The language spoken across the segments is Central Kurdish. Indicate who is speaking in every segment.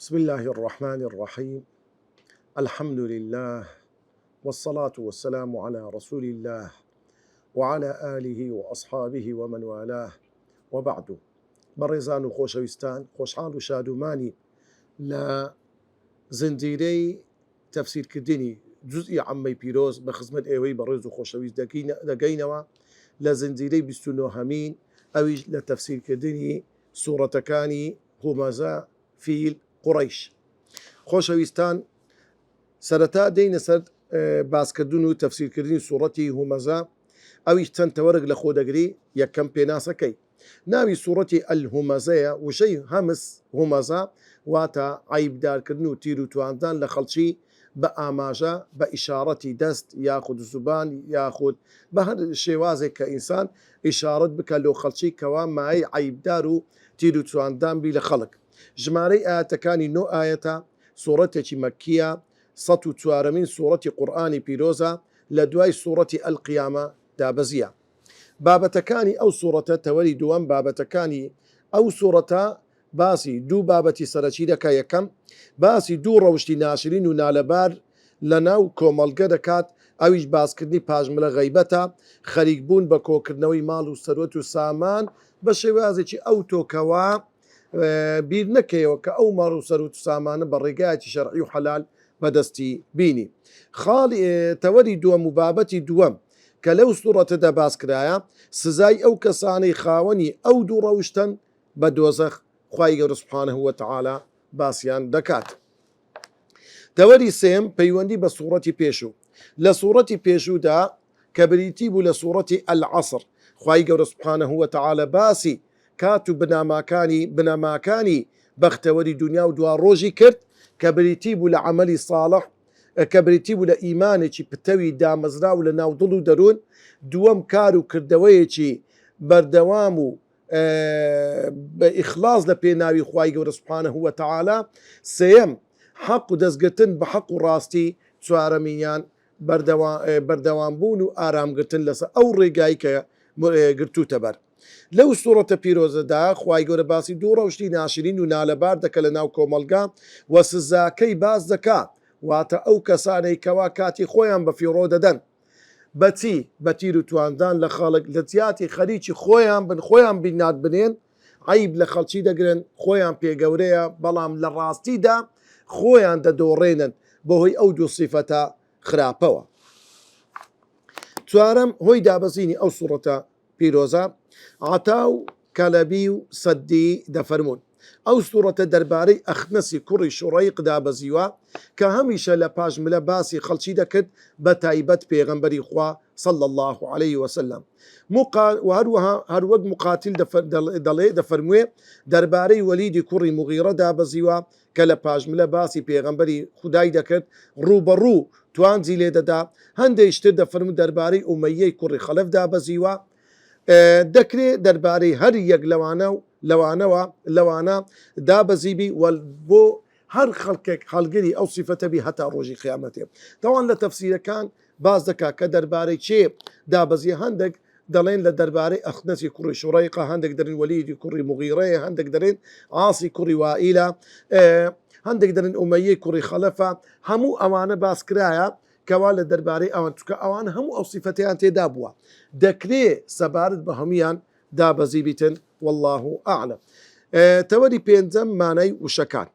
Speaker 1: بسم الله الرحمن الرحيم. الحمد لله والصلاة والسلام على رسول الله وعلى آله وأصحابه ومن والاه وبعد. بەڕێزان و خۆشەویستان، خۆشحاڵ و شادومانی لە زنجیرەی تەفسیرکردنی جوزئی عەمەی پیرۆز بە خزمەت ئێوەی بەڕێز و خۆشەویست دەگەینەوە لە زنجیرەی 29 ئەویش لە تەفسیرکردنی سوورەتەکانی هومەزە فیل قوڕەیش. خۆشەویستان، سەرەتا دێینە سەر باسکردن و تەفسیرکردنی سوورەتی هومەزە. ئەویش چەند تەوەرگ لە خۆ دەگری. یەکەم پێناسەکەی ناوی سوورەتی ئەلهومەزەیە، وشەی هەمس هومەزە واتە عیبدارکردن و تیر و تواندان لە خەڵکی بە ئاماژە، بە ئیشارەتی دەست یاخود زوبان یاخود بە هەر شێوازێک کە ئینسان ئیشارەت بکە لۆ خەڵکی کەوا مای عیبدار و تیر و تواندان بی لە خەڵک. ژمارەی ئاەتەکانی 9 ئاەتە، سوورەتێکی مەکیە، 104مین سوورەتی قورئانی پیرۆزە، لە دوای سوورەتی ئەلقیامە دابەزیە. بابەتەکانی ئەو سوورەتە تەوەری دووەم بابەتەکانی ئەو سوورەتە باسی دوو بابەتی سەرەکی دەکە. یەکەم باسی دوو ڕەوشتی ناشرین و نالەبار لە ناو کۆمەڵگە دەکات، ئەویش باسکردنی پاژملە غەیبەتە، خەریکبوون بە کۆکردنەوەی ماڵ و سەرۆت و سامان بە شێوازێکی ئەو تۆکەوە بیر نەکەیەوە کە ئەو ماڕ و سەرۆت و سامانە بە ڕێگایەکی شەرعی و حەلال بەدەستی بینی. تەوەری دووەم و بابەتی دووەم کە لەو سوورەتەدا باسکرایە سزای ئەو کەسانەی خاوەنی ئەو دوو ڕەوشتن بە دۆزەخ خوای گەورە سوبحانەهو وەتەعالا باسییان دەکات. تەوەری سێم پەیوەندی بە سوورەتی پێشوو. لە سوورەتی پێشوودا کە بریتی بوو لە سوورەتی ئەلعەسر، خوای گەورە سوبحانەهو وەتەعالا باسی کات و بنەماکانی بەختەوەری دنیا و دوا ڕۆژی کرد کە بریتی بوو لە عەمەلی ساڵح، کە بریتی بوو لە ئیمانێکی پتەوی دامەزرا و لە ناو دڵ و دەروون. دووەم کار و کردەوەیەکی بەردەوام و بە ئیخلاص لە پێناوی خوای گەورە سوبحانەهو وەتەعالا. سێیەم حەق و دەستگرتن بە حەق و ڕاستی. چوارەمینیان بەردەوام بوون و ئارامگرتن لەسەر ئەو ڕێگایی کە گرتوتە بەر. لەو سوورەتە پیرۆزەدا خوای گەورە باسی دوو ڕەوشتی ناشرین و نالەبار دەکە لە ناو کۆمەڵگا و سزاکەی باز دەکات، واتە ئەو کەسانەی کەوا کاتی خۆیان بە فیڕۆ دەدەن بەچی بە تیر و تواندان لە خەڵک لە جیاتی خەریکی خۆیان بینات بنێن، عیب لە خەڵکی دەگرن، خۆیان پێگەورەیە، بەڵام لە ڕاستیدا خۆیان دەدۆڕێنن بەهۆی ئەو دوو سیفەتە خراپەوە. چوارەم هۆی دابەزینی ئەو سوورەتە پیرۆزە عەتا و کەلەبی و سەدی دەفەرمون. ئەو سوورەتە دەربارەی ئەخنەسی کوڕی شوڕەیق دابەزیوە کە هەمیشە لە پاژملە باسی خەڵکی دەکرد بە تایبەت پێغەمبەری خوا صلی الله عليه وسلم. هەروەک مقاتیل دەفەرموێ دەربارەی وەلیدی کوڕی مغیرە دابەزیوە کە لە پاژملە باسی پێغەمبەری خودای دەکرد، ڕوبەڕوو توانجی لێ دەدا. هەندێکتر دەفەرمو دەربارەی ئومەیەی کوڕی خەلەف دابەزیوە. دەکرێت دەربارەی هەر یەک لەوانە دابەزیبی بۆ هەر خەڵکێک هەڵگری ئەو سیفەتەبی هەتا ڕۆژی قیامەتێ. دەوان لە تەفسیرەکان باز دەکات کە دەربارەی چێ دابەزیە. هەندێک دەڵێن لە دەربارەی ئەخنەسی کوڕی شوڕەیقە، هەندێک دەرن وەلیدی کوڕی مغیرەیە، هەندێک دەرێن عاسی کوڕی وائیلە، هەندێک دەرن ئومەیەی کوڕی خەلەفە. هەموو ئەوانە باسکرایە کەوا لە دەربارەی ئەوان چکە ئەوان هەموو ئەو سیفەتیان تێدا بووە، دەکرێت سەبارەت بە هەمویان دابەزی بیتن. والله ئەعلم. تەوەری پێنجەم مانای وشەکان.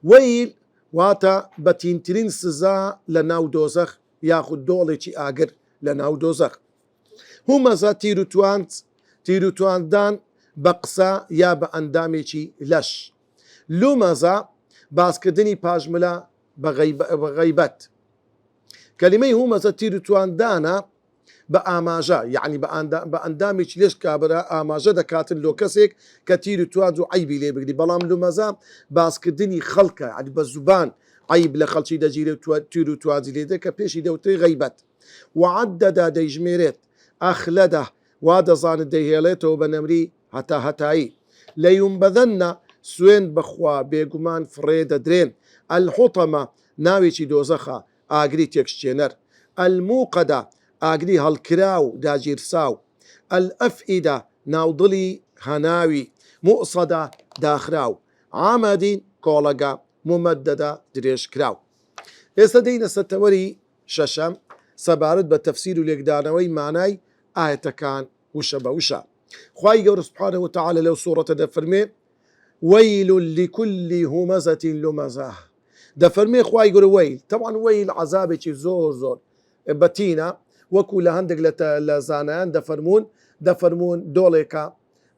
Speaker 1: وەیل واتە بەتینترین سزا لە ناو دۆزەخ یاخود دۆڵێکی ئاگر لە ناو دۆزەخ. هومەزە تیر و تواندان بە قسە یا بە ئەندامێکی لەش. لومەزە باسکردنی پاژملە بە غەیبەت. کەلیمەی هومەزە تیر و تواندانە بە ئاماژە، یعنی بە ئەندامێکی لێش کابرا ئاماژە دەکاتن لۆ کەسێک کە تیر و توانج و عیبی لێ بگری. بەڵام لومەزە باسکردنی خەڵکە، عەلی بە زوبان عیب لە خەڵکی دەگیرێت تیر و توانجی لێ دەکە پێشی دەوتری غەیبەت. وعەدەدا دەیژمێرێت، ئەخلەدە وا دەزانێت دەیهێڵێتەوە بە نەمری هەتا هەتایی. لە یومبەدەنە سوێن بەخوا بێگومان فڕێ دەدرێن. ئەلحوتەمە ناوێکی دۆزەخە، ئاگری تێکشتێنەر. ئەلموقەدە ئاگری هەڵکرا و داگیرساو. ئەلئەفئیدە ناودڵی هەناوی. مؤسەدە داخراو. عامەدین کۆڵەگە ممەددەدە درێژ کراو. ئێستا دەینە سەتەوەری شەشەم سەبارەت بە تەفسیر و لێکدانەوەی مانای ئاەتەکان وشە بە وشە. خوای گەورە سوبحانەهو وتەعالە لەو سوورەتە دەفەرمێ وەیل لكل همزة لمزة دەفەرمێ خوای گەورە وەیل تەبعاً وەیل عەزابێکی زۆر بەتینە وەکو لە هەندێک لە زانایان دەفەرمون دۆڵێکە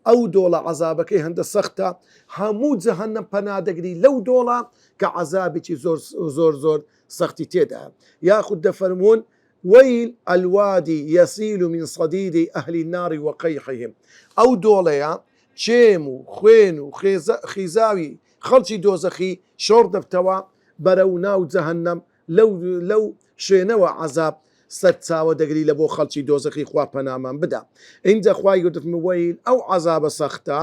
Speaker 1: ئەو دۆڵە عەزابەکەی هەندە سەختە هەموو جەهەنەم پەنادەگری لەو دۆڵە کە عەزابێکی زۆر سەختی تێدایە. یاخود دەفەرمون وەیل الوادی یەسیل من صدید ئەهل النار وقیحهم ئەو دۆڵەیە چێم و خوێن و خیزاوی خەڵکی دۆزەخی شۆڕ دەبتەوە بەرەو ناو جەهەنەم لەو شوێنەوە عەزاب سەد چاوە دەگری لە بۆ خەڵکی دۆزەخی خوا پەنامان بدا. اینجا خوای گەورە وەیل ئەو عەزابە سەختە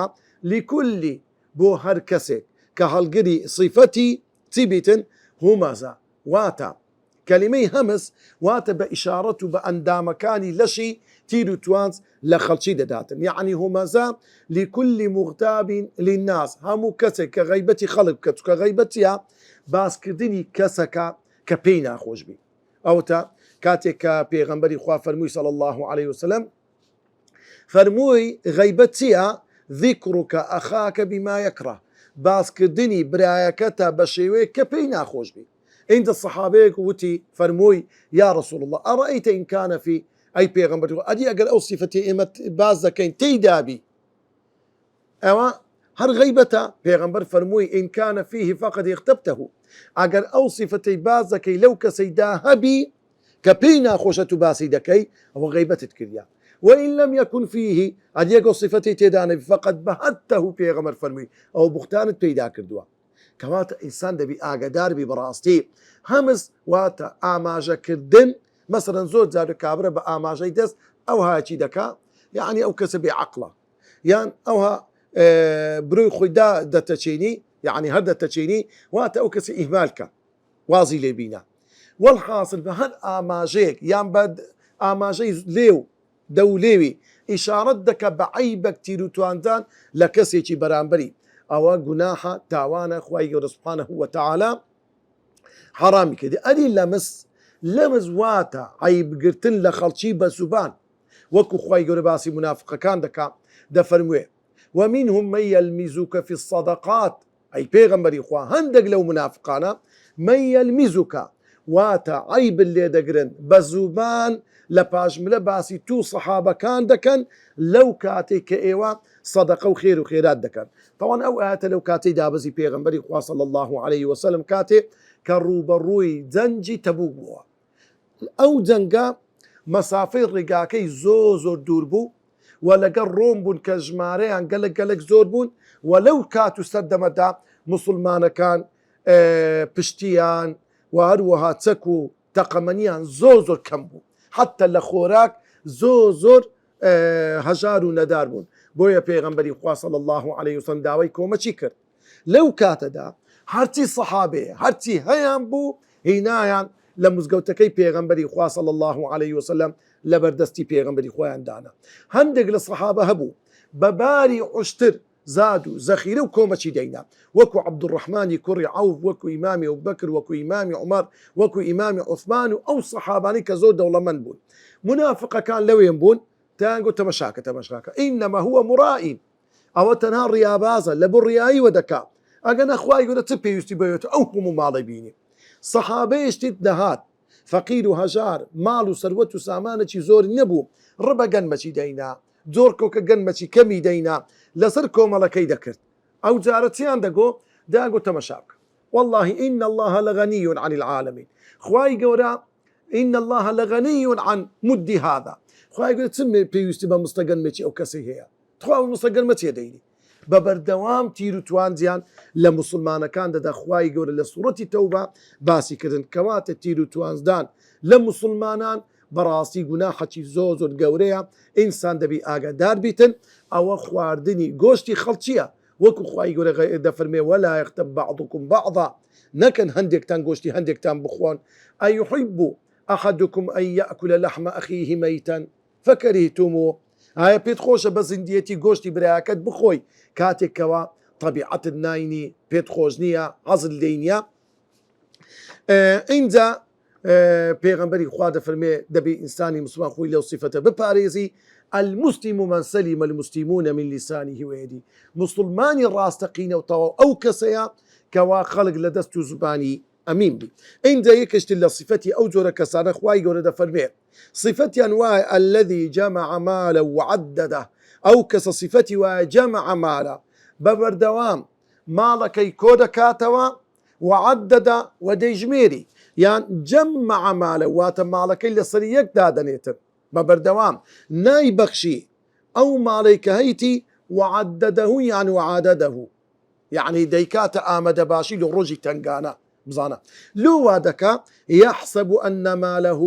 Speaker 1: لیکولی بۆ هەر کەسێک کە هەڵگری صیفەتی چی بیتن هومەزە واتە کەلیمەی هەمز واتە بە ئیشارەت و بە ئەندامەکانی لەشی تیر و توانز لە خەڵکی دەداتن یعنی هومەزە لیکولی مغتاب للناس هەموو کەسێک کە غەیبەتی خەڵک بکات کە غەیبەتیە باسکردنی کەسەکە کە پێی ناخۆش بی. ئەوتە کاتێک کە پێغەمبەری خوا فەرمووی صلی الله عليه وسلم فەرمووی غەیبەت چییە؟ ذیکڕکە ئەخاکە بیما یەکڕە باسکردنی برایەکەتە بە شێوەیەک کە پێی ناخۆش بی. عند الصحابەیەک وتی فەرمووی یا رسول الله ئەڕەئیتە ئین کانە فی ئەی پێغەمبەر ئەدی ئەگەر ئەو سیفەتی ئێمە باز دەکەین تێیدابی ئەوە هەر غەیبەتە. پێغەمبەر فەرمووی ئین کانە فیه فەقەد اغتەبتەهو ئەگەر ئەو سیفەتەی باز دەکەی لەو کەسەیدا هەبی کە پێی ناخۆشە تو باسی دەکەی ئەوە غەیبەتت کردیا وإن لم يكن فيه ئەدیەگە صفەتی تێدانەبی فەقەد بەهەتەهو پێغەمبەر فەرمووی ئەو بوختانت پەیدا کردووە. کەواتە ئینسان دەبی ئاگادار بی بەڕاستی هەمز واتە ئاماژەکردن مەسەرەن زۆر جارە کابرە بە ئاماژەی دەست ئەو هاچی دەکا یعنی ئەو کەسە بێعەقڵە یان ئەوها بروی خۆیدا دەتەچێنی یعنی هەر دەتەچێنی واتە ئەو کەسی ئیهمالکە وازی لێبینە والحاصل بە هەر ئاماژەیەک یان بە ئاماژەی لێو دەولێوی ئیشارەت دەکە بە عەیبەک تیر و تواندان لە کەسێکی بەرامبەری ئەوە گوناحە تاوانە خوای گەورە سوبحانەهو وتەعالە حەرامی کردی. ئەدی لەمز واتە عەیبگرتن لە خەڵکی بە زوبان وەکو خوای گەورە باسی منافقەکان دەکا دەفەرموێ ومنهم من يلمزك في الصدقات ئەی پێغەمبەری خوا هەندێک لەو منافقانە من يلمزك واتە عەیب لێ دەگرن بە زوبان لە پاژملە باسی تو سەحابەکان دەکەن لەو کاتێک کە ئێوە صدقە و خێر و خێرات دەکەن. طبعا ئەو ئاەتە لەو کاتەی دابەزی پێغەمبەری خوا صلی الله عليه وسلم کاتێک کە ڕوبەڕووی جەنجی تەبوک بووە. ئەو جەنگە مەسافەی ڕێگاکەی زۆر دوور بوو و لەگەڵ ڕۆم بوون کە ژمارەیان گەلک زۆر بوون و لەو کات و سەردەمەدا موسڵمانەکان پشتیان و هەروەها چەک و تەقەمەنیان زۆر کەم بوو حتى لە خۆراک زۆر هەژار و نەدار بوون. بۆیە پێغەمبەری خوا صلی الله عليه وسلم داوای کۆمەچی کرد. لەو کاتەدا هەرچی سەحابەیە هەرچی هەیان بوو هینایان لە مزگەوتەکەی پێغەمبەری خوا صلی الله عليه وسلم لە بەردەستی پێغەمبەری خۆیان دانا. هەندێک لە سەحابە هەبوو بە باری عوشتر زاد و زەخیرە و کۆمەچی دەینا وەکو عەبدوڕەحمانی کوڕی عەوف وەکو ئیمامی ئەبوبەکر وەکو ئیمامی عومەر وەکو ئیمامی عوسمان و ئەو سەحابانەی کە زۆر دەوڵەمەند بوون. منافقەکان لەوێن بوون تانگو تەمەشاکە ئینەما هو مرائین ئەوە تەنها ڕیابازە لە بۆ ڕیاییوە دەکا ئەگە نەخوای گەورە چ پێویستی بەوێتە ئەو هەموو ماڵی بینی. سەحابەیەشتیت دەهات فەقیر و هەژار ماڵ و سەروەت و سامانێکی زۆر نەبوو ڕبە گەنمەچی دەینا زۆر کۆکە گەنمەچی کەمی دەینا لەسەر کۆمەڵەکەی دەکرد. ئەو جارە چیان داگۆ تەمەشاک والله إن الله لغني عن العالمين خوای گەورە إن الله لغني عن مد هذا خوای گەورە چ پێویستی بە مستەگەنمێکی ئەو کەسی هەیە تخوا مستەگەنمە چێ دەینی بە بەردەوام تیر و توانجیان لە موسڵمانەکان دەدا. خوای گەورە لە سوورەتی تەوبە باسی کردن کەواتە تیر و توانزدان لە موسڵمانان بەڕاستی گوناحەکی زۆر گەورەیە ئینسان دەبی ئاگادار بیتن. ئەوە خواردنی گۆشتی خەڵکیە وەکو خوای گەورە دەفەرمێ ولا یغتەب بعضکم بعضا نەکەن هەندێکتان گۆشتی هەندێکتان بخۆن ئەیحب ئەحەدکم ئەن یەأکل لەحم ئەخیه مەیتەن فەکەریهتموه ئایا پێت خۆشە بە زیندیەتی گۆشتی برایەکەت بخۆی کاتێکەوە طبيعة نايني بيت خوزنية عزل لينيا اینجا پێغەمبەری خوا دەفەرمێ دەبێ ئینسانی مسلمان خۆی لەو صفەتە بپارێزی المسلم من سلم المسلمون من لسانه ويده مسلمانی ڕاستەقینەوتەوە ئەو کەسەیە کەوا خەڵک لە دەست و زبانی ئەمین بی اینجا یەکشت لە صفەتی ئەو جۆرە کەسانە خوای گەورە دەفەرمێ صفەتیان وایە الذي جمع مالا وعدده ئەو کەسە صفەتی وایە جمع مالا بەبەردەوام ماڵەکەی کۆ دەکاتەوە وعدده ودەیژمێری یان جمع مالا واتە ماڵەکەی لەسەر یەک دادەنێتن بەبەردەوام نایبەخشی ئەو ماڵەی کە هەیتی وعدده یان وعادده يعني دەیکاتە ئامادە باشی لە ڕۆژی تنگانە بزانە لۆ وا دەکا يحسب أن ماله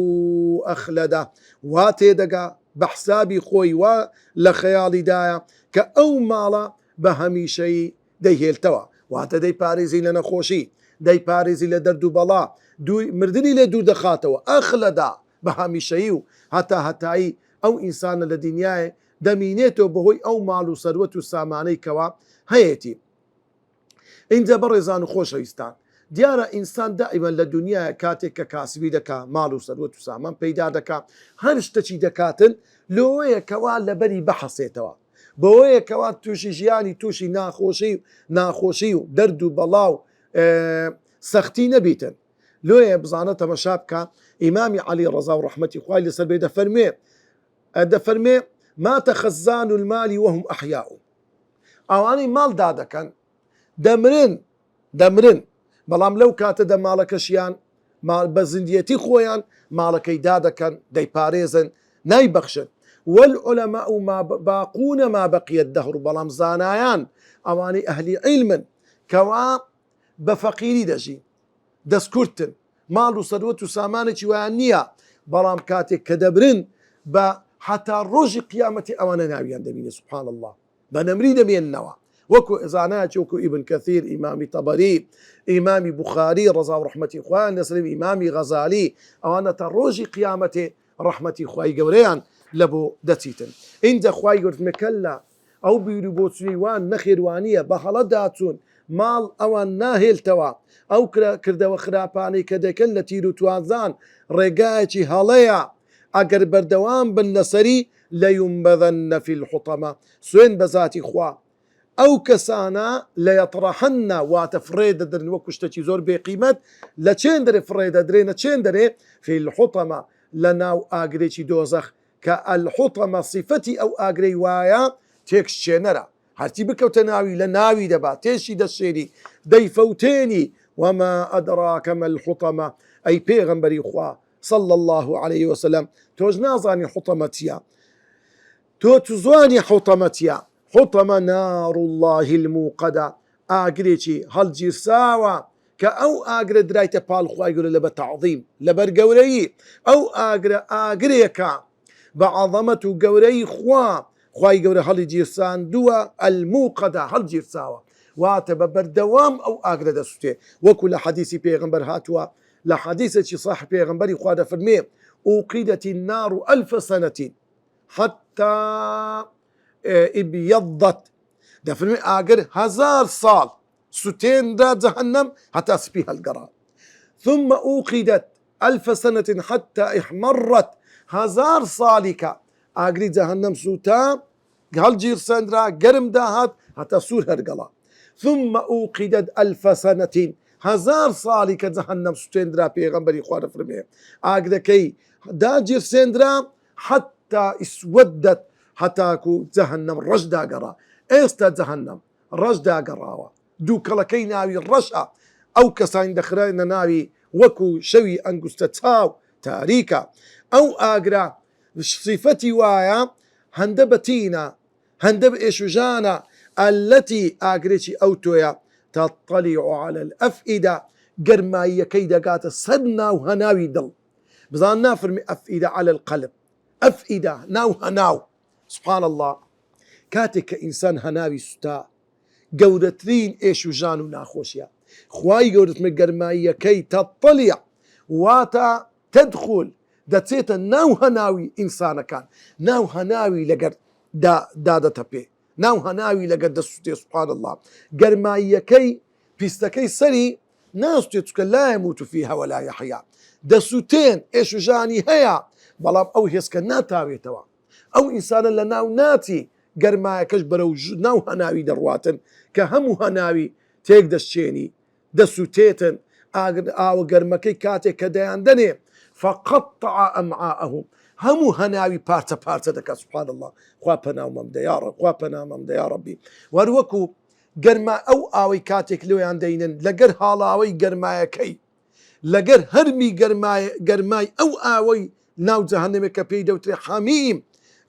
Speaker 1: أخلده وا تێدەگا بە حسابی خۆی وا لە خەیاڵیدایە کە ئەو ماڵە بە هەمیشەی دەیهێلتەوە واتە دەیپارێزی لە نەخۆشی دەیپارێزی لە دەرد و بەڵا مردنی لێ دوور دەخاتەوە ئەخلەدا بە هەمیشەیی و هەتایی ئەو ئینسانە لە دنیاە دەمینێتەوە بەهۆی ئەو ماڵ و سەروەت و سامانەی کەوا هەیەی اینجا بەڕێزان و خۆشەویستان دیارە ئینسان دائیمەن لە دنیاە کاتێک کە کاسبی دەکا ماڵ و سەروەت و سامان پەیدا دەکا هەر شتێکی دەکاتن لەوەیە کەوا لەبەری بەحەسێتەوە بەوەیە کەوا تووشی ژیانی تووشی ناخۆشی و دەرد و بەڵاو سەختی نەبیتن لۆیە بزانە تەمەشا بکە ئیمامی عەلی ڕەزا و ڕەحمەتی خوای لەسەر بێ دەفەرمێ ماتە خەزان المالی وهم ئەحیاء ئەوانەی ماڵ دادەکەن دەمرن بەڵام لەو کاتەدا ماڵەکەشیان بە زیندیەتی خۆیان ماڵەکەی دادەکەن دەیپارێزن نایبەخشن والعلماء باقون ما بقي الدهر بەڵام زانایان ئەوانەی ئەهلی عیلمن کەوا بە فەقیری دەژین دەستکورتن ماڵ و سەروەت و سامانێکی ویان نییە بەڵام کاتێک کە دەبرن بە حتا ڕۆژی قیامەتی ئەوانە ناویان دەبینێ سبحان الله بە نەمری دەمێننەوە وەکو زانایکی وەکو ئیبن کەثیر ئیمامی تەبەری ئیمامی بوخاری ڕەزا و ڕەحمەتی خوایان لەسەر ئیمامی غەزالی ئەوانە تا ڕۆژی قیامەتێ ڕەحمەتی خوای گەورەیان لە بۆ دەچیتن اینجا خوای گەورە کەللا ئەو بیر و بۆچووی وان نەخێوانیە بە هەڵە داچوون ماڵ ئەوان ناهێلتەوە ئەو کردەوە خراپانەی کە دەکەن لە تیر و توانزان ڕێگایەکی هەڵەیە ئەگەر بەردەوام بن لەسەری لەیومبەذەنە فی الحوطەمە سوێن بە ذاتی خوا ئەو کەسانە لە یەطڕەحەنە واتە فڕێ دەدرن وەکو شتێکی زۆر بێقیمەت لە چێن دەرێ فڕێ دەدرێنە چێن دەرێ فی الحوطەمە لە ناو ئاگرێکی دۆزەخ کە الحوطەمە صیفەتی ئەو ئاگرەی وایە تێکشێنەرە هەرچی بکەوتە ناوی لە ناوی دەبات تێشی دەشێری دەیفەوتێنی وما ئەدراکە ما الحوطەمە ئەی پێغەمبەری خوا صلى الله عليه وسلم تۆش نازانی حوطەمە چییە تۆ توزانی حوطەمە چییە حوطەمە نار الله الموقدە ئاگرێکی هەڵگیرساوە کە ئەو ئاگرە درایتە پاڵ خوای گەورە لە بە تەعظیم لەبەر گەورەیی ئەو ئاگرێکە بە عەظەمەت و گەورەی خوای گەورە هەڵی گیرساندووە الموقدە هەڵگیرساوە واتە بە بەردەوام ئەو ئاگرە دەسووتێ وەکو لە حەدیسی پێغەمبەر هاتووە لە حەدیسێکی صاح پێغەمبەری خوا دەفەرمێ أوقدت النار 1000 سنة حتى ابيضت دەفەرمێ ئاگر 1000 ساڵ سوتێنرا جەهەنەم هەتا سپی هەڵگەڕا ثم أوقدت 1000 سنة حتى احمرت 1000 ساڵی کە ئاگری جەهەنەم سووتا هەڵگیرساندرا گەرم داهات هەتا سوور هەرگەڵا ثم أوقدت 1000 سنة 1000 ساڵی کە جەهەنەم سوتێنرا پێغەمبەری خوا دەفەرمێ ئاگرەکەی داگیرسێنرا حتى اسودت هەتاکو جەهەنەم ڕەش داگەڕا ئێستا جەهەنەم ڕەش داگەڕاوە دوو کەڵەکەی ناوی ڕەشە ئەو کەسانی دەخرێنە ناوی وەکو شەوی ئەنگوستە چاو تاریکە ئەو ئاگرا صیفەتی وایە هەندە بەتینە هەندە بە ئێشوژانە التي ئاگرێکی ئەو تۆیە تطلع على الأفئدة گەرماییەکەی دەگاتە سەر ناو هەناوی دڵ بزان نافرمی ئەفئیدە على القلب ئەفئیدە ناو هەناو سبحان الله کاتێک کە ئینسان هەناوی سوتا گەورەترین ئێشوژان و ناخۆشیە خوای گەورەتمە گەرماییەکەی تطلع واتە تدخل دەچێتە ناو هەناوی ئینسانەکان ناو هەناوی لەگەر دادەتەپێ ناو هەناوی لەگەر دەسووتێ سوبحان الله گەرماییەکەی پیستەکەی سەری ناستێت چکە لا يموت فيها ولا يحيا دەسووتێن ئێش و ژانی هەیە بەڵام ئەو هێزکە ناتاوێتەوە ئەو ئینسانە لە ناو ناتی گەرمایەکەش بەرەو ناو هەناوی دەڕواتن کە هەموو هەناوی تێک دەستچێنی دەسووتێتن ئاوە گەرمەکەی کاتێک کە دەیاندنێ فقطع ئەمعاءهم هەموو هەناوی پارچە پارچە دەکات سوبحان الله خوا پەناومەم دە یا ڕەب خوا پەنامەم دە یا ڕەبی وەروەکو گەرما ئەو ئاوەی کاتێک لێیان دەینن لەگەر هاڵاوەی گەرمایەکەی لەگەر هەرمی گەرمای ئەو ئاوەی ناو جەهەنەمێک کە پێی دەوترێ حەمیم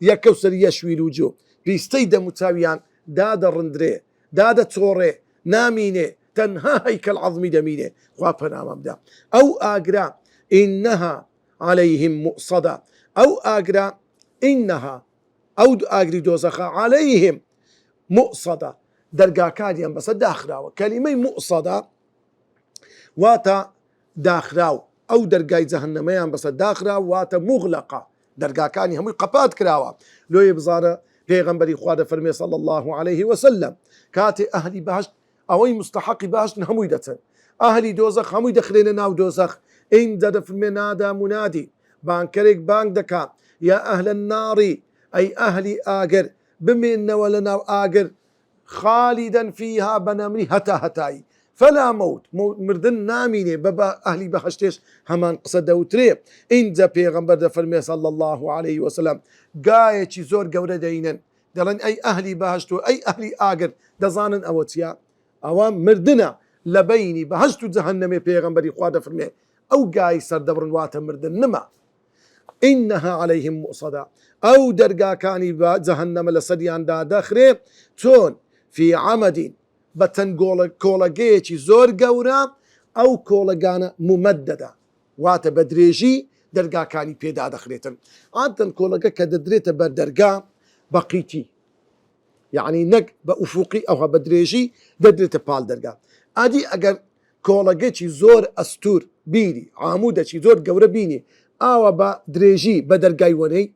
Speaker 1: یەکەوسەر یەشویر و جۆ پیستەی دەموچاویان دادەڕندرێ دادەچۆڕێ نامینێ تەنها هەیکەل عەظمی دەمینێ خوا پەنامەمدا ئەو ئاگرا ئینەها عەلەیهم موؤصەدە ئەو ئاگرا ئینەها ئەو ئاگری دۆزەخە عەلەیهم موؤصەدە دەرگاکانیان بەسەر داخراوە کەلیمەی موؤصەدە واتە داخراو ئەو دەرگای جەهەنەمەیان بەسەر داخراو واتە موغلقە دەرگاکانی هەمووی قەپات کراوە لۆیە بزانە پێغەمبەری خوا دەفەرمێ صلی الله عليه وسلم کاتێ ئەهلی بەهەشت ئەوەی مستحقی باشن هەمووی دەچن ئەهلی دۆزەخ هەمووی دەخرێنە ناو دۆزەخ ئینجا دەفەرمێ نادا منادی بانکەرێک بانگ دەکات یا ئەهلە الناری ئەی ئەهلی ئاگر بمێننەوە لە ناو ئاگر خالیدەن فیها بەنەمری هەتا هەتایی فلا موت مردن نامینێ بە ئەهلی بەهەشتێش هەمان قسە دەوترێ ئینجا پێغەمبەر دەفەرمێ صلی الله عليه وسلم گایەکی زۆر گەورە دەینن دەڵێن ئەی ئەهلی بەهەشت و ئەی ئەهلی ئاگر دەزانن ئەوە چیە ئەوە مردنە لە بەینی بەهەشت و جەهەنەمێ پێغەمبەری خوا دەفەرمێ ئەو گای سەردەبڕن واتە مردن نما ئینەها عەلەیهم موؤصەدە ئەو دەرگاکانی بە جەهەنەمە لە سەریاندا دەخرێ چۆن فی عەمەدین بە چەند کۆڵەگەیەکی زۆر گەورە ئەو کۆڵەگانە ممەددەدە واتە بە درێژی دەرگاکانی پێدا دەخرێتن عادەتەن کۆڵەگە کە دەدرێتە بەر دەرگا بە قیتی یعنی نەک بە ئوفوقی ئەوها بە درێژی دەدرێتە پاڵ دەرگا ئادی ئەگەر کۆڵەگەکی زۆر ئەستور بینی عامودەکی زۆر گەورە بینی ئاوە بە درێژی بە دەرگای وەنەی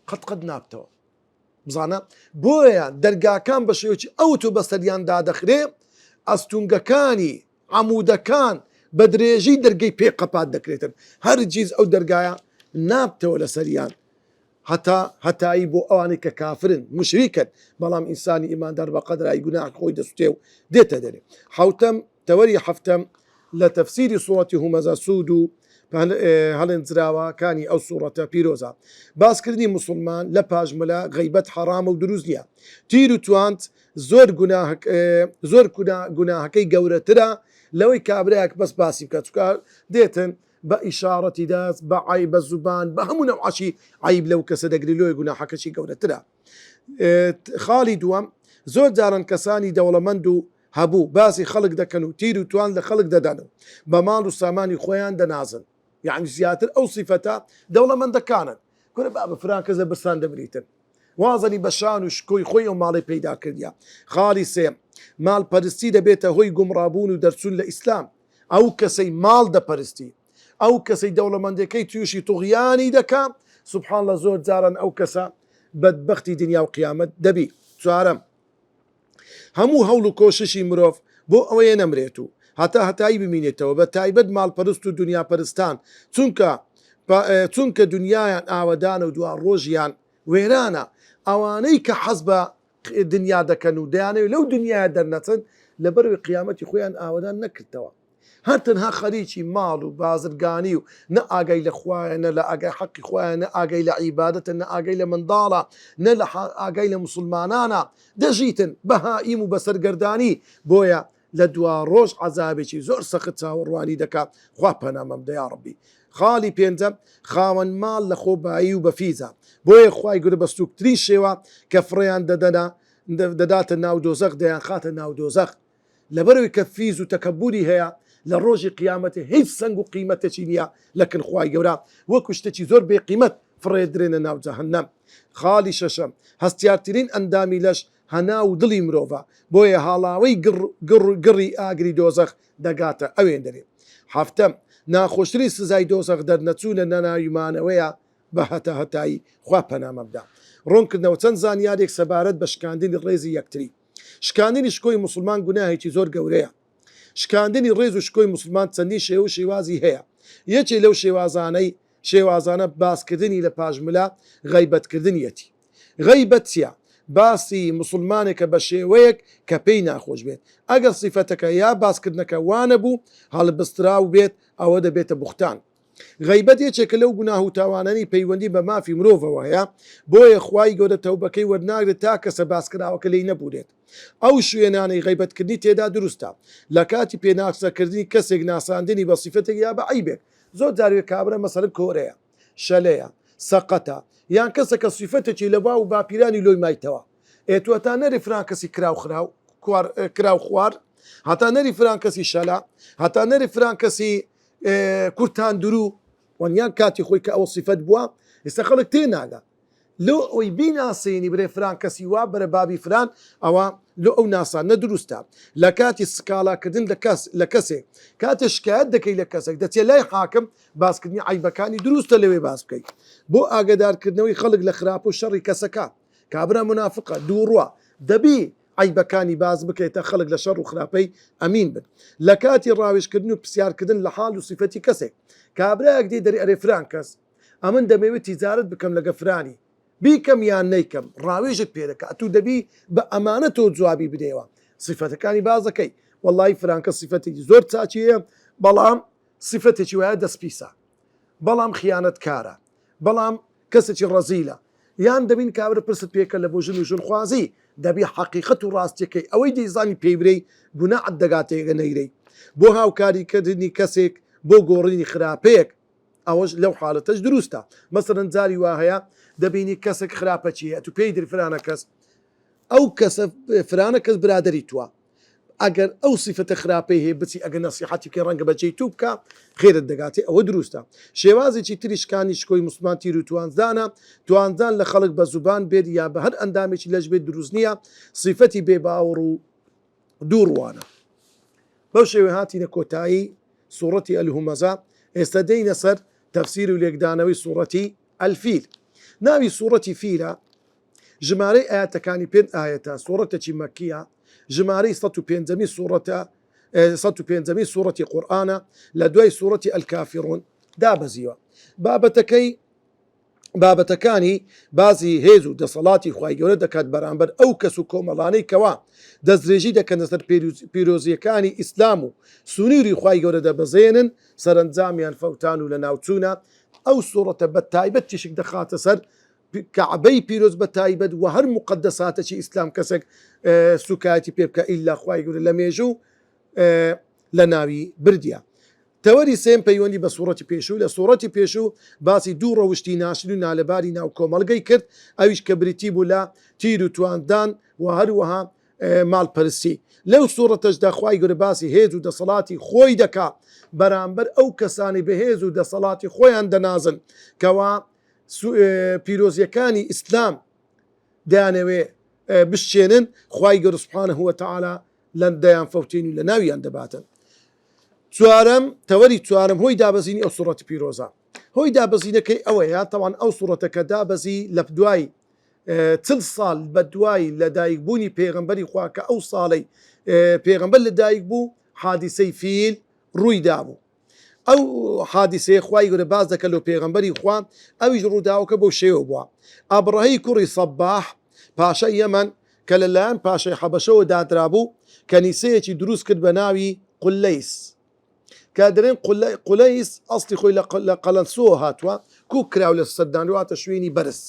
Speaker 1: قەت نابتەوە بزانە بۆیە دەرگاکان بە شێوەیەکی ئەوتو بەسەریاندا دەخرێ ئەستونگەکانی عەمودەکان بە درێژی دەرگەی پێ قەپات دەکرێتن هەرگیز ئەو دەرگایە نابتەوە لە سەریان هەتایی بۆ ئەوانەی کە کافرن مشریکن بەڵام ئینسانی ئیماندار بە قەدرای گوناح خۆی دەسوتێ و دێتە دەرێ حوتەم تەوەری هەفتەم لە تەفسیری سوڕەتی هومەزە سوود و هەڵێنجراوەکانی ئەو سوڕەتە پیرۆزە باسکردنی موسڵمان لە پاژمەلە غەیبەت حەرامە و دروست نییە تیر و توانت زۆر گوناهەکەی گەورەترە لەوەی کابراەک بەس باسی بکات چکە دێتن بە ئیشارەتی دەست بە عیب بە زوبان بە هەموو نەوعەشی عیب لەو کەسە دەگری لۆی گوناحەکەشی گەورەترە خاڵی دووەم زۆر جاران کەسانی دەوڵەمەند و هەبوو باسی خەڵک دەکەن و تیر و توان لە خەڵک دەدەن و بە ماڵ و سامانی خۆیان دەنازن یعنی زیاتر ئەو سیفەتە دەوڵەمەندەکانن کورە با بە فران کەسە برسان دەبریتن وازنی بە شان و شکۆی خۆی ئەو ماڵی پەیدا کردیا خاڵی سێم ماڵ پەرستی دەبێتە هۆی گومڕابوون و دەرچوون لە ئیسلام ئەو کەسەی ماڵ دەپەرستی ئەو کەسەی دەوڵەمەندەکەی تووشی توغیانی دەکا سوبحان لە زۆر جاران ئەو کەسە بەدبەختی دنیا و قیامەت دەبی چوارەم هەموو هەوڵ و کۆششی مرۆڤ بۆ ئەوەیە نەمرێت و هەتایی بمینێتەوە بە تایبەت ماڵپەرست و دنیا پەرستان چونکە دنیایان ئاوەدانە و دوان ڕۆژیان وێرانە ئەوانەی کە حەز بە دنیا دەکەن و دەیانەوێت لەو دنیای دەرنەچن لەبەروی قیامەتی خۆیان ئاوەدان نەکردەوە هەر تەنها خەریکی ماڵ و بازرگانی و نە ئاگای لە خوایە نە لە ئاگای حەقی خوایە نە ئاگای لە عیبادەتە نە ئاگای لە منداڵە نە لە ئاگای لە موسڵمانانە دەژیتن بەهائیم و بەسەرگەردانی بۆیە لە دوا ڕۆژ عەزابێکی زۆر سەخت چاوەڕوانی دەکات خوا پەنامەم دە یا ڕەبی خاڵی پێنجەم خاوەن ماڵ لە خۆبایی و بەفیزە بۆیە خوای گورە بە سووکترین شێوە کە فڕێیان دەداتە ناو دۆزەخ دەیان خاتە ناو دۆزەخ لەبەرەوەی کە فیز و تەکەبوری هەیە لە ڕۆژی قیامەتە هیچ سنگ و قیمەتێکی نییە لەکن خوای گەورە وەکو شتێکی زۆر بێ قیمەت فڕێ درێنە ناو جەهەنەم خاڵی شەشەم هەستیارترین ئەندامی لەش هەنا و دڵی مرۆڤە بۆیە هاڵاوەی گڕی ئاگری دۆزەخ دەگاتە ئەوێن دەرێ هەفتەم ناخۆشترین سزای دۆزەخ دەرنەچوونە نەناویمانەوەیە بە هەتایی خوا پەنامە بدە. ڕوونکردنەوە چەند زانیارێک سەبارەت بە شکاندنی ڕێزی یەکتری. شکاندنی شکۆی مسلمان گوناهێکی زۆر گەورەیە. شکاندنی ڕێز و شکۆی مسلمان چەندی شێو و شێوازی هەیە. یەکێ لەو شێوازانە باسکردنی لە پاژملا غەیبەتکردنیەتی. غەیبەت چییە؟ باسی مسلمانێکە بە شێوەیەک کە پێی ناخۆش بێت. ئەگەر سیفەتەکە یا باسکردنەکە وانە بوو هەڵبستراو بێت ئەوە دەبێتە بوختان. غەیبەت یەکێکە لەو گوناه و تاوانانی پەیوەندی بە مافی مرۆڤەوە هەیە، بۆیە خوای گەورە تەوبەکەی وەرناگرێت تا کەسە باسکراوەکە لێی نەبورێت. ئەو شوێنانەی غەیبەتکردنی تێدا دروستە لە کاتی پێناسەکردنی کەسێک ناساندنی بە سیفەتێک یا بە عیبێک. زۆر جارێک کابرا مەسەڵەن کۆرەیە، شەلەیە، سەقەتە، یان کەسە کە سیفەتێکی لە باو و باپیرانی لۆی مایتەوە. ئێتوە تا نەری فران کەسی کراو خوار، هەتا نەری فران کەسی شەلا، هەتا نەری فران کەسی کورتان درو وانیان کاتی خۆی کە ئەوە سیفەت بووە ئێستا خەڵک تێناگا لۆ ئەوی بیناسیێنی برێ فران کەسی وا بەرە بابی فران ئەوە لۆ ئەو ناسان نەدروستە. لە کاتی سکاڵاکردن لە کەسێک کاتە شکایەت دەکەی لە کەسێک دەچێت لای حاکم باسکردنی عیبەکانی دروستە لەوێ باس بکەیت بۆ ئاگدارکردنەوەی خەڵک لە خراپ و شەڕی کەسەکە. کابرا منافقە دووڕوە دەبی عیبەکانی باز بکەیتە خەڵک لە شەڕ و خراپەی ئەمین بن. لە کاتی ڕاوێژکردن و پرسیارکردن لە حاڵ و سیفەتی کەسێک کابراەک دێ دەری ئەرێ فران کەس ئەمن دەمەوێت تیجارەت بکەم لەگە فرانی بیکەم یان نەیکەم ڕاوێژت پێدەکە ئەتوو دەبی بە ئەمانە تۆ جوابی بدەیەوە سیفەتەکانی بازەکەی. وەڵی فرانکە سیفەتێکی زۆر چاچیە بەڵام سیفەتێکی وایە دەستپیسە، بەڵام خیانەت کارە، بەڵام کەسێکی ڕەزیلە. یان دەبین کابرا پرست پێکە لە بۆ ژن و ژنخوازی دەبی حەقیقەت و ڕاستیەکەی ئەوەی دەیزانی پێیبرەی گوناحت دەگاتەیەگە نەیرەی بۆ هاوکاریکردنی کەسێک بۆ گۆڕینی خراپەیەک ئەوەش لەو حاڵەتەش دروستە. مەسەڵەن جاری وا هەیە دەبینی کەسێک خراپە چیە تو پێی در فرانە کەس ئەو کەسە فرانە کەس برادری تووە ئەگەر ئەو سیفەتە خراپەی هەیە بچی ئەگەر نەسیحەتی پێ ڕەنگە بەجێی تو بکە خێرت دەگاتی ئەوە دروستە. شێوازێکی تریشکانی شکۆی مسلمان تیر و توانزانە توانزان لە خەڵک بە زوبان بێت یا بە هەر ئەندامێکی لەش بێت دروست نییە سیفەتی بێباوەڕ و دووڕوانە. بەو شێوێ هاتینە کۆتایی سوورەتی ئەلهومەزە. ئێستا دەینە سەر تەفسیر و لێکدانەوەی سوورەتی ئەلفیل. ناوی سوورەتی فیلە ژمارەی ئاەتەکانی پێنج ئاەتە سوورەتێکی مەکیە ژمارەی 105 سوورەتی قورئانە لە دوای سوورەتی ئەلکافیڕون دابەزیوە. بابەتەکانی بازی هێز و دەسەڵاتی خوای گەورە دەکات بەرامبەر ئەو کەس و کۆمەڵانەی کەوا دەستدرێژی دەکەن سەر پیرۆزیەکانی ئیسلام و سونووری خوای گەورە دەبەزێنن سەرنجامیان فەوتان و لە ناوچوونە. ئەو سوورەتە بە تایبەت تیشک دەخاتە سەر کەعبەی پیرۆز بە تایبەت و هەر مقدساتێکی ئیسلام کەسێک سوکایەتی پێ بکە ئیلا خوای گەورە لە مێژوو لە ناوی بردیە. تەوەری سێم پەیوەندی بە سوورەتی پێشوو لە سوورەتی پێشوو باسی دوو ڕەوشتی ناشر و نالەباری ناو کۆمەڵگەی کرد ئەویش کە بریتی بوو لە تیر و تواندان و هەروەها ماڵپەرستی. لەو سوورەتەشدا خوای گەورە باسی هێز و دەسەڵاتی خۆی دەکا بەرامبەر ئەو کەسانی بەهێز و دەسەڵاتی خۆیان دەنازن کەوا پیرۆزیەکانی ئیسلام دەیانەوێ بشتێنن خوای گەورە سوبحانەهو وتەعالا دەیان فەوتین و لە ناویان دەباتن. تەوەری چوارم هۆی دابەزینی ئەو سوورەتی پیرۆزە. هۆی دابەزینەکەی ئەوەیە تەوان ئەو سوورەتەکە دابەزی لە دوای 40 ساڵ بە دوای لەدایکبوونی پێغەمبەری خوا کە ئەو ساڵەی پێغەمبەر لەدایک بوو حادیسەی فیل ڕوویدا بوو. ئەو حادیسەیە خوای گەورە باز دەکە لە پێغەمبەری خوا ئەویش ڕووداوەکە بۆ شێوە بووە. ئەبڕەهەی کوڕی سەباح پاشای یەمەن کە لەلایەن پاشای حەبەشەوە دادرابوو کەنیسەیەکی دروست کرد بە ناوی قولەیس کە دەرێن قولەیس ئەسڵی خۆی لە قەلەنسۆ هاتووە کوک کراو لە سەردانواتە شوێنی بەرز.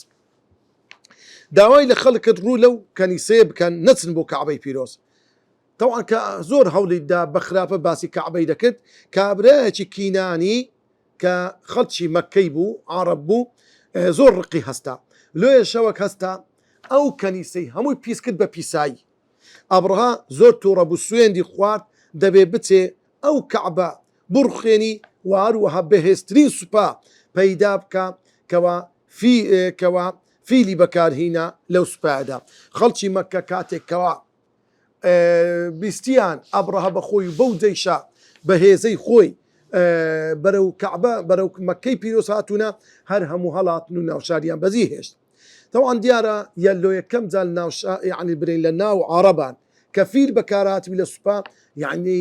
Speaker 1: داوای لە خەڵکت ڕوو لەو کەنیسەیە بکەن نەچن بۆ کەعبەی پیرۆز. طبعا کە زۆر هەوڵیدا بە خراپە باسی کەعبەی دەکرد کابراایەکی کینانی کە خەڵکی مەکەی بوو عەرەب بوو زۆر ڕقی هەستا لۆیە شەوەک هەستا ئەو کەنیسەی هەمووی پیس کرد بە پیسایی. ئەبڕها زۆر تووڕە بوو سوێندی خوارد دەبێ بچێ ئەو کەعبە بڕخێنی و هەروەها بەهێزترین سوپا پەیدا بکە کەوا فیلی بەکارهینە لەو سوپایەدا. خەڵکی مەکە کاتێکەوە بیستیان ئەبڕەها بە خۆی بەو جەیشە بە هێزەی خۆی بەرەو کەعبە بەرەو مەکەی پیرۆز هاتوونە هەر هەموو هەڵاتن و ناوشاریان بەزی هێشت. طبعا دیارە یەلۆ یەکەم جال یعنی برین لە ناو عەرەبان کە فیل بەکارهاتوی لە سوپا یعنی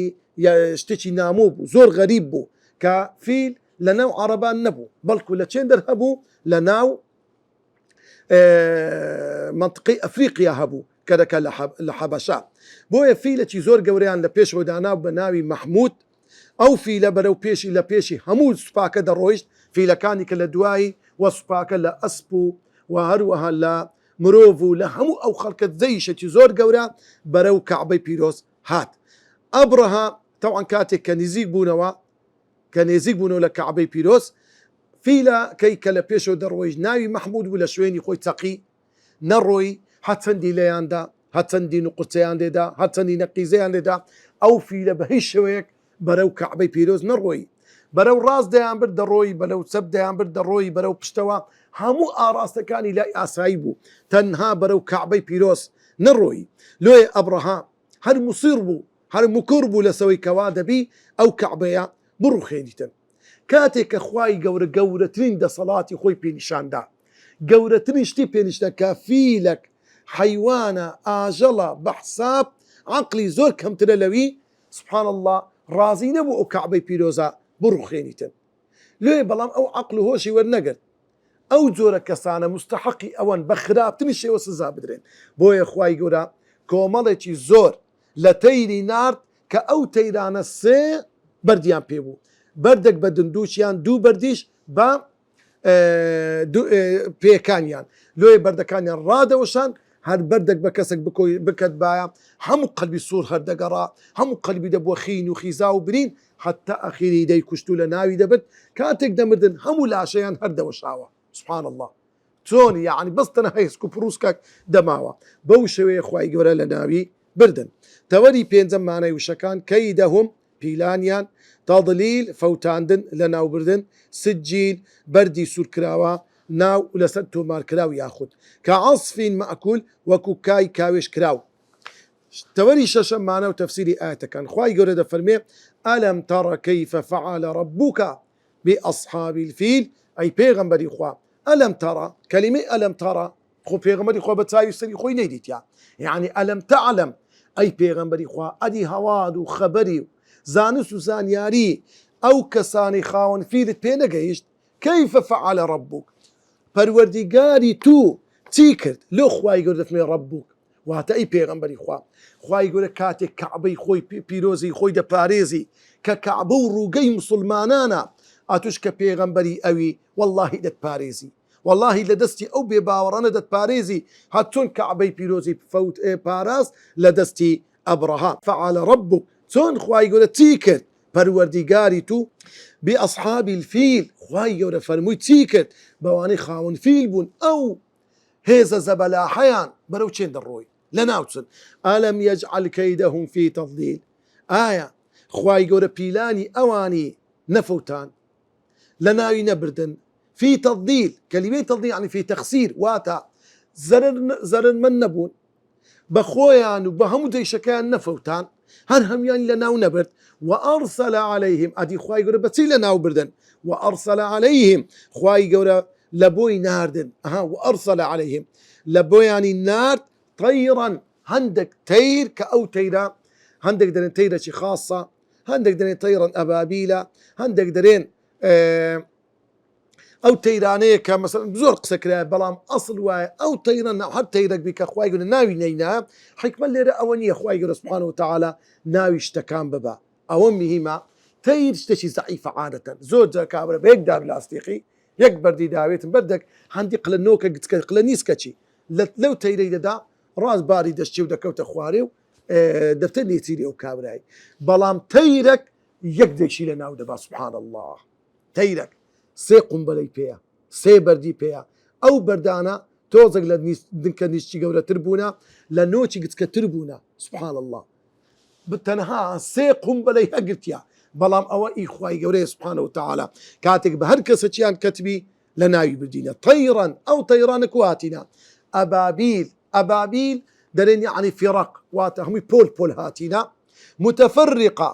Speaker 1: شتێکی نامۆ بوو، زۆر غەریب بوو کە فیل لە ناو عەرەبان نەبوو، بەڵکو لە چێن دەرهەبوو لە ناو منطقەی ئەفریقیا هەبوو کە دەکە لە حەبەشا. بۆیە فیلێکی زۆر گەورەیان لە پێش ڕۆدانا بە ناوی مەحموود. ئەو فیلە بەرەو پێشی لە پێشی هەموو سوپاکە دەڕۆیشت، فیلەکانی کە لە دوایی وە سوپاکە لە ئەسپ و هەروەها لە مرۆڤ و لە هەموو ئەو خەڵکە دەیشێکی زۆر گەورە بەرەو کەعبەی پیرۆز هات. ئەبرەها تەوان کاتێک کە نزیک بوونەوە لە کەعبەی پیرۆز، فیلە کە لە پێشەوە دەڕۆیشت ناوی مەحموود بوو لە شوێنی خۆی تەقی نەڕۆی، هەچەندی لەیاندا، هەچەندی نوقوچەیان لێدا، هەچەندی نەقیزەیان لێدا، ئەو فیلە بە هیچ شێوەیەک بەرەو کەعبەی پیرۆز نەڕۆی، بەرەو ڕاست دەیان برد دەڕۆی، بەرەو چەپ دەیان برد دەڕۆی، بەرەو پشتەوە هەموو ئاراستەکانی لای ئاسایی بوو، تەنها بەرەو کەعبەی پیرۆز نەڕۆی. لۆیە ئەبرەها هەر موسیر بوو، هەر مکوور بوو لە سەوەی کەوا دەبی ئەو کەعبەیە بڕوخێنیتن. کاتێک کە خوای گەورە گەورەترین دەسەڵاتی خۆی پێنیشاندا، گەورەترین شتی پێنیشتە کە فیلەک حیوانە ئاژەڵە بە حساب عەقلی زۆر کەمترە لەوی، سبحان الله ڕازی نەبوو ئەو کەعبەی پیرۆزە بڕوخێنیتن. لێ بەڵام ئەو عەقل و هۆشی وەرنەگرت، ئەو جۆرە کەسانە مستحقی ئەوەن بە خراپترین شێوە سزا بدرێن. بۆیە خوای گەورە کۆمەڵێکی زۆر لە تەیری نارد کە ئەو تەیرانە سێ بەردیان پێبوو، بەردێک بە دندووچیان، دوو بەردیش بە پێکانیان، لۆی بەردەکانیان ڕادەوەشان، هەر بەردێک بە کەسێک بکەت باە هەموو قەلبی سوور هەردەگەڕا، هەموو قەلبی دەبووە خین و خیزا و برین، حتا ئەخیری دەیکوشت و لە ناوی دەبێت. کاتێک دەمردن هەموو لاشەیان هەردەوەشاوە. سبحان الله چۆن یعنی بەستەنە هەیسک و پرۆسکەک دەماوە. بەو شێوەیە خوای گەورە لە ناوی بردن. تەوەری پێنجەم مانای وشەکان کەیدەهم پیلانیان، تەضلیل فەوتاندن لە ناوبردن، سجیل بەردی سوورکراوە ناو لەسەر تۆمارکراو یاخود کە عەسفین مەئکول وەکو کای کاوێش کراو. تەوەری شەشەم مانە و تەفسیری ئاەتەکان خوای گەورە دەفەرمێ ئەلەم تەڕە کەیفە فەعەلە ڕەبوکە بئەصحابی الفیل. ئەی پێغەمبەری خوا ئەلەم تەڕە، کەلیمەی ئەلەم تەڕە خۆ پێغەمبەری خوا بە چاوی سەری خۆی نەیدیتیا، یعنی ئەلەم تەعلەم، ئەی پێغەمبەری خوا ئەدی هەواد و خەبەری و زانست و زانیاری ئەو کەسانی خاوەن فیلت پێ نەگەیشت. کەیفە فەعەلە ڕەبوک، پەروەردیگاری تو چی کرد؟ لۆ خوای گەورە دەفەرمێ ڕەبوک واتە ئەی پێغەمبەری خوا، خوای گەورە کاتێک کەعبەی خۆی پیرۆزی خۆی دەپارێزی کە کەعبە و ڕووگەی موسڵمانانە، ئاتوش کە پێغەمبەری ئەوی وەڵڵاهی دەتپارێزی، وەڵڵاهی لە دەستی ئەو بێباوەڕانە دەتپارێزی، هات چۆن کەعبەی پیرۆزی فەوت پاراست لە دەستی ئەبرەها. فەعەلە ڕەبوک، چۆن خوای گەورە چی کرد؟ پەروەردیگاری تو بئەصحابی الفیل، خوای گەورە فەرمووی چی کرد؟ بەوانەی خاوەن فیل بوون، ئەو هێزە زەبەلاحەیان بەرەو چێن دەڕۆی لە ناوچن. ئەلەم یەجعەل کەیدەهم فی تەضلیل، ئایا خوای گەورە پیلانی ئەوانی نەفەوتان لە ناوی نەبردن فی تەضلیل، کەلیمەی تەضلیل یعنی فی تەخسیر، واتە زەرمەند نەبوون بە خۆیان و بە هەموو دەیشەکەیان نەفەوتان، هەر هەمیان لە ناو نەبرد. وەئەرسەلە عەلەیهم، ئەدی خوای گەورە بەچی لە ناو بردن؟ وەئەرسەلە عەلەیهم، خوای گەورە لە بۆی ناردن، وەئەرسەلە عەلەیهم لە بۆیانی نارد طەیڕەن، هەندێک تەیر کە ئەو تەیرە هەندێک دەرێن تەیرێکی خاصە، هەندێک دەرێن طەیڕەن ئەبابیلە، هەندێک دەرێن ئەو تەیرانەیە کە مەسەڵەن زۆر قسە کرایە، بەڵام ئەسڵ وایە ئەو تەیرە هەر تەیرێک بی کە خوای گەورە ناوی نەینا، حیکمەت لێرە ئەوە نییە خوای گەورە سوبحانەهو وتەعالا ناوی شتەکان ببە، ئەوە مهمە. تەیر شتێکی زەعیفە عادەتەن، زۆر جار کابرا بە یەک دار لاستیقی یەک بەردی داوێتن بەردێک هەندی قلە نۆکە گچکە قلە نیسکەچی لەو تەیرەی دەدا ڕاست باری دەشتی و دەکەوتە خوارێ و دەفتەر لێچیری ئەو کابرایی. بەڵام تەیرێک یەک دێشی لە ناو دەبا، سوبحان الله. تەیرێک سێ قومبەلەی پێیە، سێ بەردی پێیە، ئەو بەردانە تۆزێک لە دنکە نیشتی گەورەتر بوونە، لە نۆچی گچکەتر بوونە، سوبحان الله. تەنها سێ قومبەلەی هەگرتیا، بەڵام ئەوە ئیخوای گەورەیە سوبحانەهو وتەعالا کاتێک بە هەر کەسەچیان کەتبی لە ناوی بردینە. طەیڕەن، ئەو تەیڕانە کوهاتینە. ئەبابیل، ئەبابیل دەرێن یعنی فیڕەق، واتە هەمووی پۆل هاتینە. متەفەرقە،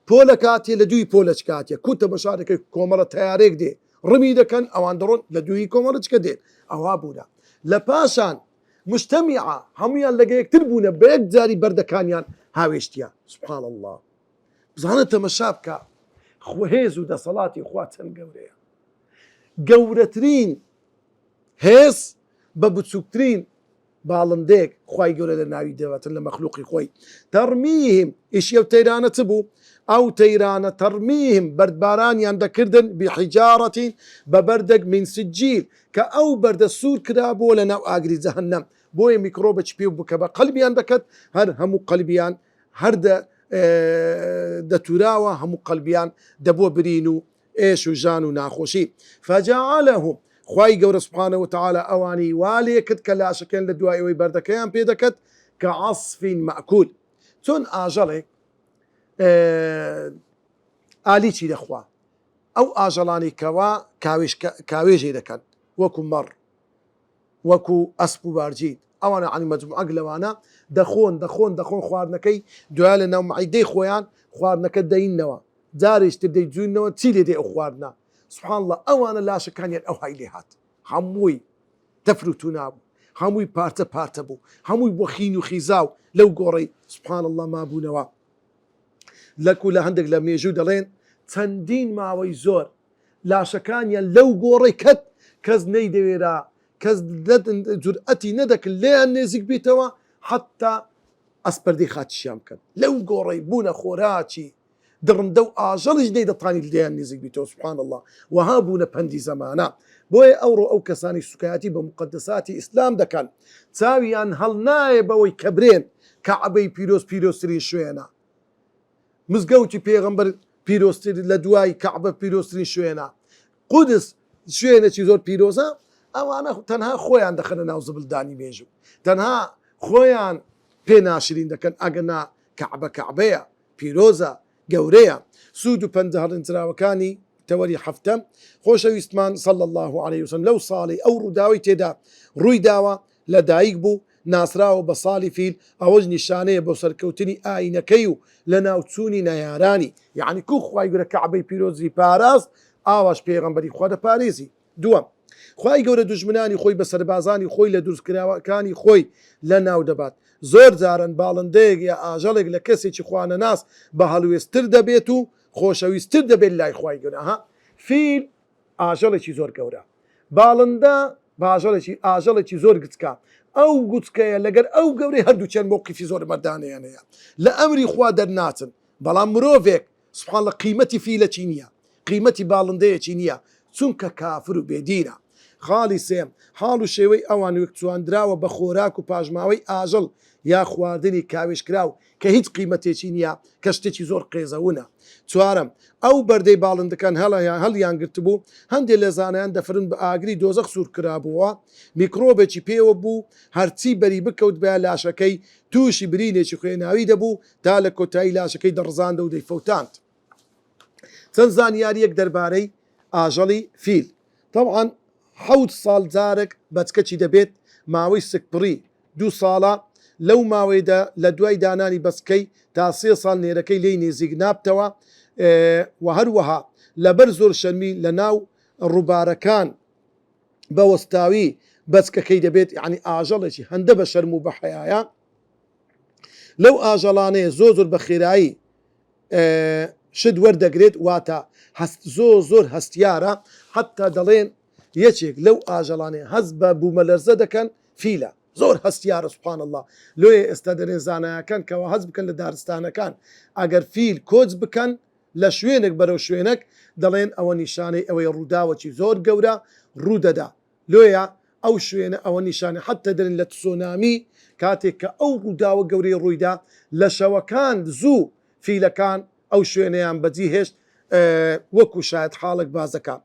Speaker 1: پۆلە کاتێ لە دوی پۆلەچ کاتێ کوتە بەشارەکەی کۆمەڵە تیارێک دێ ڕمی دەکەن ئەوان دەڕۆن لە دوی کۆمەڵچکە دێن ئەوا بوونە لە پاشان مجتەمیعە هەمویان لەگە یەکتر بوونە بە یەک جاری بەردەکانیان هاوێشتیە سبحان الله بزانە تەمەشا بکە هێز و دەسەڵاتی خوا چەند گەورەیە گەورەترین هێز بە بچووکترین باڵندێک خوای گەورە لە ناوی دەوەتن لە مەخلوقی خۆی تەرمیهم ئیشیە و تەیرانە چ بوو ئەو تەیرانە تەرمیهم بەردبارانیان دەکردن بحیجارەتین بە بەردەک من سجیل کە ئەو بەردە سوور کرا بۆ لە ناو ئاگری جەهەنەم بۆیە میکرۆبە پێ بکە بە قەلبیان دەکەت هەر هەموو قەلبیان هەر دەتوراوە هەموو قەلبیان دەبووە برین و ئێش و ژان و ناخۆشی فجعلهم خوای گەورە سبحانه وتعالى ئەوانی والێ کرد کە لاشەکەن لە دوای ئەوەی بەردەکەیان پێ دەکەت کە عەصفین مەئکول چۆن ئاژەڵێک ئالیچی دەخوا ئەو ئاژەڵانی کەوا کاوێژێ دەکەن وەکو مەڕ وەکو ئەسپ و بارجیت ئەوانە عنی مەجموعەک لەوانە دەخۆن خواردنەکەی دوای لە ناو مەعیدەی خۆیان خواردنەکە دەینەوە جارێشتر دەیجوینەوە چی لێ دێ ئەو خواردنە سبحان الله ئەوانە لاشەکانیان ئەو های لێ هات هەمووی تەفروتو نابوو هەمووی پارتە بوو هەمووی بۆ خین و خیزاو لەو گۆڕەی سبحان الله مابوونەوە لەکو لە هەندێک لە مێژوو دەڵێن چەندین ماوەی زۆر لاشەکانیان لەو گۆڕەی کەت کەس نەیدەوێرا کەس جورئەتی نەدەکرد لێیان نێزیک بیتەوە حتا ئەسپەردەی خاتیشیان بکەن لەو گۆڕەی بوونە خۆراکی درندە و ئاژەڵیش نەیدەتوانی لێیان نێزیک بیتەوە سبحان الله وها بوونە پەندی زەمانە بۆیە ئەوڕۆ ئەو کەسانی سوکایەتی بە مقدساتی ئیسلام دەکەن چاویان هەڵ نایە بەوەی کە برێن کەعبەی پیرۆزترین شوێنە مزگەوتی پێغەمبەر پیرۆزتر لە دوای کەعبە پیرۆزترین شوێنە قودس شوێنێکی زۆر پیرۆزە ئەوانە تەنها خۆیان دەخەنە ناو زبلدانی مێژوو تەنها خۆیان پێ ناشرین دەکەن ئەگەنا کەعبەیە پیرۆزە گەورەیە سوود و پەنجە هەڵنجراوەکانی تەوەری هەفتەم خۆشەویستمان صلی الله عليه وسلم لەو ساڵی ئەو ڕووداوی تێدا ڕووی داوە لە دایک بوو ناسراوە بە ساڵی فیل ئەوەش نیشانەیە بۆ سەرکەوتنی ئاینەکەی و لە ناوچوونی نەیارانی یعنی کو خوای گەورە کەعبەی پیرۆزی پاراست ئاواش پێغەمبەری خوا دەپارێزی دووەم خوای گەورە دوژمنانی خۆی بە سەربازانی خۆی لە دروستکراوەکانی خۆی لە ناو دەبات زۆر جارن باڵندەیەک یا ئاژەڵێک لە کەسێکی خوانەناس بە هەڵوێستتر دەبێت و خۆشەویستتر دەبێت لای خوای گەورە فیل ئاژەڵێکی زۆر گەورە باڵندە ئاژەڵێکی زۆر گچکە ئەو گوچکەیە لەگەر ئەو گەورەی هەردوو چەند موقیفی زۆر مەردانەیانەیە لە ئەمری خوا دەرناچن بەڵام مرۆڤێک سبحان الله قیمەتی فیلەکی نییە قیمەتی باڵندەیەکی نییە چونکە کافر و بێدینە خاڵی سێم حاڵ و شێوەی ئەوان وەکچواندراوە بە خۆراک و پاژماوەی ئاژەڵ یا خواردنی کاوێشکراو کە هیچ قیمەتێکی نییە کە شتێکی زۆر قێزەونە چوارم ئەو بەردەی باڵندەکان هەڵیان گرتبوو هەندێک لە زانایان دەفرن بە ئاگری دۆزەخ سوور کرابووە میکرۆبێکی پێوە بوو هەرچی بەری بکەوت بە لاشەکەی تووشی برینێکی خوێناوی دەبوو تا لە کۆتایی لاشەکەی دەڕزاندە و دەیفەوتاند چەند زانیاریەک دەربارەی ئاژەڵی فیل طبعاً 7 ساڵ جارێک بەچکەچی دەبێت ماوەی سکپڕی 2 ساڵە لەو ماوەیدا لە دوای دانانی بەسکەی تا 3 ساڵ نێرەکەی لی نێزیک نابتەوە و هەروەها لەبەر زۆر شەرمی لە ناو ڕووبارەکان بە وەستاوی بەچکەکەی دەبێت یعنی ئاژەڵێکی هەندە بە شەرم و بە حەیایە لەو ئاژەڵانەیە زۆر بە خێرایی شت وەردەگرێت واتە زۆر هەستیارە حتا دەڵێن یەکێک لەو ئاژەڵانەیە هەست بە بوومەلەرزە دەکەن فیلە زۆر هەستیارە سوبحان الله لۆیە ئێستا دەرێن زانایەکان کەەوە هەست بکەن لە دارستانەکان ئەگەر فیل کۆچ بکەن لە شوێنێک بەرەو شوێنێک دەڵێن ئەوە نیشانەی ئەوەی ڕووداوەکی زۆر گەورە ڕوودەدا لۆیە ئەو شوێنە ئەوە نیشانە حتا دەرن لە تسۆنامی کاتێک کە ئەو ڕووداوە گەورەی ڕوویدا لە شەوەکان زوو فیلەکان ئەو شوێنەیان بەجی هێشت وەکو شاید حاڵک بازەکە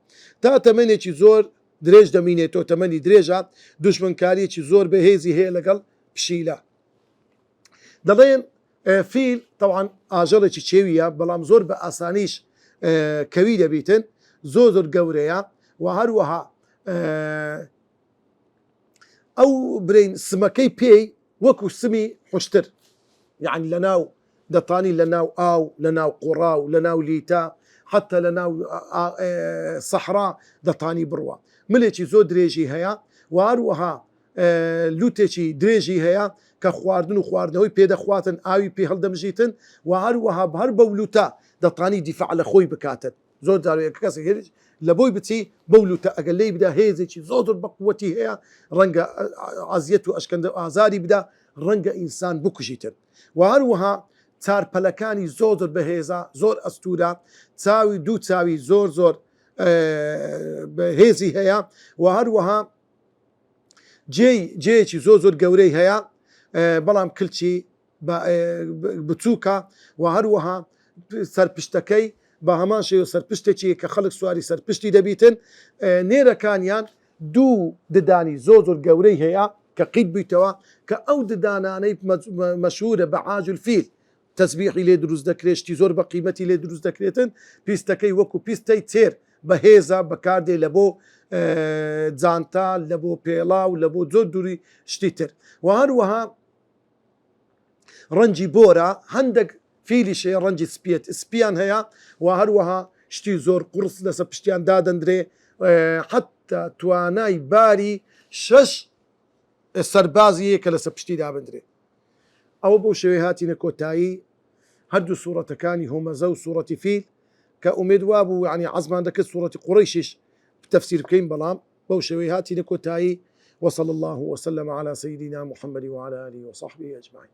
Speaker 1: تا تەمەنێکی زۆر درێژ دەمینێتەوە تەمەنی درێژە دوشمنکاریەکی زۆر بەهێزی هەیە لەگەڵ پشیلە دەڵێن فیل طبعاً ئاژەڵێکی چێویە بەڵام زۆر بە ئاسانیش کەوی دەبیتن زۆر گەورەیە و هەروەها ئەو برین سمەکەی پێی وەکو سمی حشتر یعنی لە ناو دەتانی لە ناو ئاو لە ناو قوڕا و لە ناو لیتا حتى لە ناو سەحرا دەتانی بڕوە. ملێکی زۆر درێژی هەیە و هەروەها لوتێکی درێژی هەیە کە خواردن و خواردنەوەی پێدەخواتن ئاوی پێ هەڵدەمژیتن و هەروەها هەر بەو لوتە دەتانی دیفاع لە خۆی بکاتن. زۆر جارێک کەس لە بۆی بچی بەو لوتە ئەگەر لێی بدا هێزێکی زۆر بەقوەتی هەیە ڕەنگە ئازیەت و ئەشکەندە و ئازاری بدا ڕەنگە ئینسان بکوژیتن و هەروەها چارپەلەکانی زۆر بەهێزە زۆر ئەستورە چاوی دوو چاوی زۆر زۆر هێزی هەیە و هەروەها جێیەکی زۆر گەورەی هەیە بەڵام کلچی بچووکە و هەروەها سەرپشتەکەی بە هەمان شێوە سەرپشتێکی کە خەڵک سواری سەرپشتی دەبیتن نێرەکانیان دوو ددانی زۆر گەورەی هەیە کە قیت بیتەوە کە ئەو ددانانەی مەشهورە بە عاجل فیل تەسبیحی لێ دروست دەکرێت شتی زۆر بە قیمەتی لێ دروست دەکرێتن پیستەکەی وەکو پیستەی تێر بەهێزە بەکاردێ لە بۆ جانتا لە بۆ پێڵا و لە بۆ زۆر دووری شتی تر و هەروەها ڕەنجی بۆرە هەندێک فیلیشەیە ڕەنجی سپیان هەیە و هەروەها شتی زۆر قورس لەسەر پشتیان دادەندرێ حتا توانای باری 6 سەربازی کە لەسەر پشتی دابدرێ. ئەوە بۆ شێوەیە هاتینە کۆتایی هەردوو سوورەتەکانی هۆمەزە و سوورەتی فیل کە ئومێدوا بوو عنی عەزمان دەکرد سوورەتی قوڕەیشیش تەفسیر بکەین بەڵام بەو شێوەیە هاتینە کۆتایی وصلى الله وسلم على سيدنا محمد وعلى آله وصحبه أجمعين.